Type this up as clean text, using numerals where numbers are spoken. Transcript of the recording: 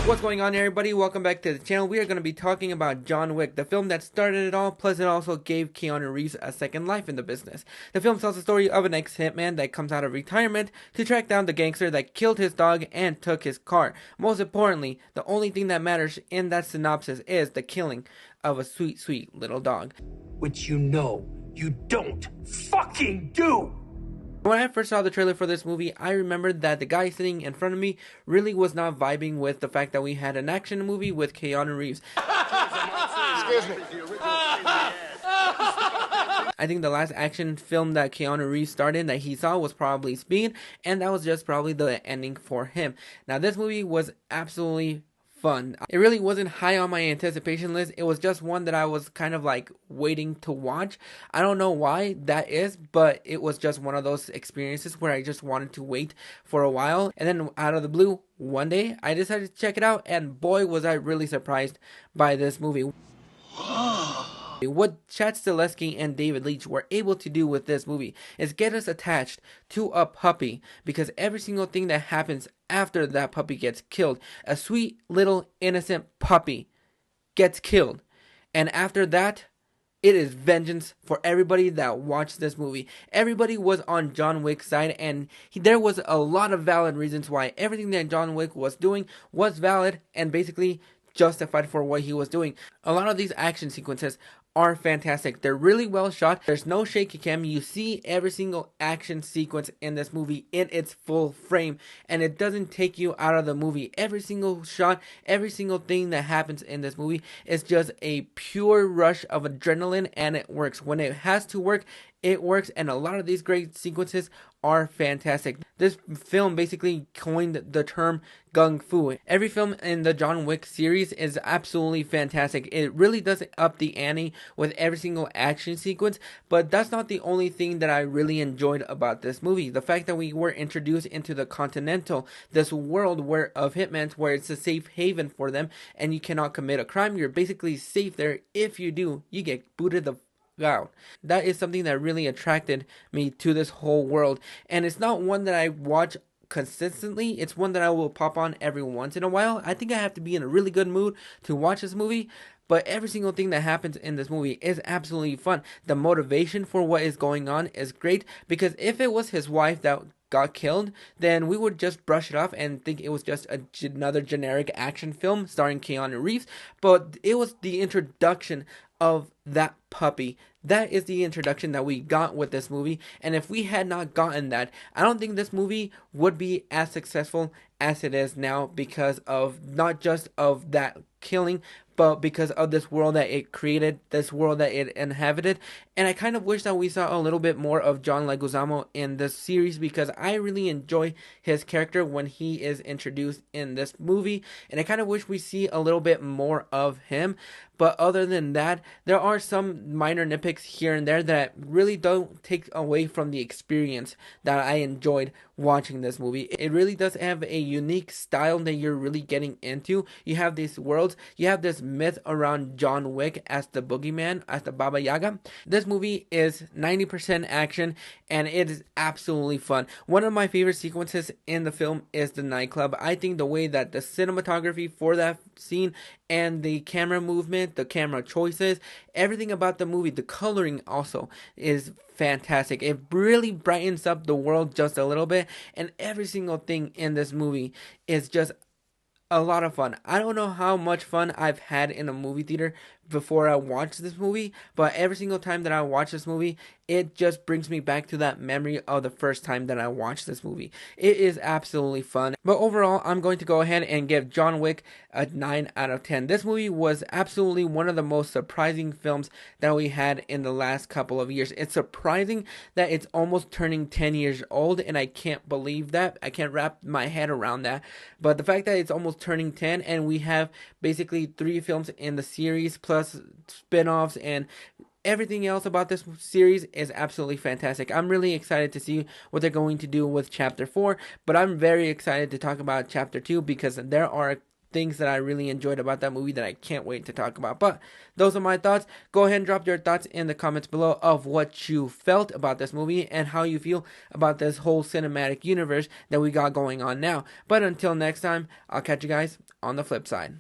What's going on, everybody? Welcome back to the channel. We are going to be talking about John Wick, the film that started it all, plus it also gave Keanu Reeves a second life in the business. The film tells the story of an ex-hitman that comes out of retirement to track down the gangster that killed his dog and took his car. Most importantly, the only thing that matters in that synopsis is the killing of a sweet, sweet little dog. Which you know you don't fucking do! When I first saw the trailer for this movie, I remembered that the guy sitting in front of me really was not vibing with the fact that we had an action movie with Keanu Reeves. Excuse me. I think the last action film that Keanu Reeves starred in that he saw was probably Speed, and that was just probably the ending for him. Now, this movie was absolutely fun. It really wasn't high on my anticipation list. It was just one that I was kind of like waiting to watch. I don't know why that is, but it was just one of those experiences where I just wanted to wait for a while. And then out of the blue, one day I decided to check it out, and boy was I really surprised by this movie. What Chad Stahelski and David Leitch were able to do with this movie is get us attached to a puppy, because every single thing that happens after that puppy gets killed, a sweet little innocent puppy gets killed, and after that, it is vengeance for everybody that watched this movie. Everybody was on John Wick's side, and there was a lot of valid reasons why everything that John Wick was doing was valid and basically justified for what he was doing. A lot of these action sequences are fantastic. They're really well shot. There's no shaky cam. You see every single action sequence in this movie in its full frame, and it doesn't take you out of the movie. Every single shot, every single thing that happens in this movie is just a pure rush of adrenaline, and it works. When it has to work, it works, and a lot of these great sequences are fantastic. This film basically coined the term gung fu. Every film in the John Wick series is absolutely fantastic. It really does up the ante with every single action sequence, but that's not the only thing that I really enjoyed about this movie. The fact that we were introduced into the Continental, this world of hitmen, where it's a safe haven for them, and you cannot commit a crime. You're basically safe there. If you do, you get booted the out. That is something that really attracted me to this whole world, and it's not one that I watch consistently. It's one that I will pop on every once in a while. I think I have to be in a really good mood to watch this movie, but every single thing that happens in this movie is absolutely fun. The motivation for what is going on is great, because if it was his wife that got killed, then we would just brush it off and think it was just another generic action film starring Keanu Reeves. But it was the introduction of that puppy. That is the introduction that we got with this movie, and if we had not gotten that, I don't think this movie would be as successful as it is now, because of not just of that killing, but because of this world that it created, this world that it inhabited. And I kind of wish that we saw a little bit more of John Leguizamo in this series, because I really enjoy his character when he is introduced in this movie, and I kind of wish we see a little bit more of him. But other than that, there are some minor nitpicks here and there that really don't take away from the experience that I enjoyed watching this movie. It really does have a unique style that you're really getting into. You have these worlds, you have this myth around John Wick as the boogeyman, as the Baba Yaga. This movie is 90% action, and it is absolutely fun. One of my favorite sequences in the film is the nightclub. I think the way that the cinematography for that scene and the camera movement, the camera choices, everything about the movie, the coloring also is fantastic. It really brightens up the world just a little bit, and every single thing in this movie is just a lot of fun. I don't know how much fun I've had in a movie theater before I watched this movie, but every single time that I watch this movie, it just brings me back to that memory of the first time that I watched this movie. It is absolutely fun. But overall, I'm going to go ahead and give John Wick a 9 out of 10. This movie was absolutely one of the most surprising films that we had in the last couple of years. It's surprising that it's almost turning 10 years old, and I can't believe that. I can't wrap my head around that. But the fact that it's almost turning 10, and we have basically 3 films in the series, plus spin-offs and everything else about this series is absolutely fantastic. I'm really excited to see what they're going to do with Chapter 4, but I'm very excited to talk about Chapter 2, because there are things that I really enjoyed about that movie that I can't wait to talk about. But those are my thoughts. Go ahead and drop your thoughts in the comments below of what you felt about this movie and how you feel about this whole cinematic universe that we got going on now. But until next time, I'll catch you guys on on the flip side.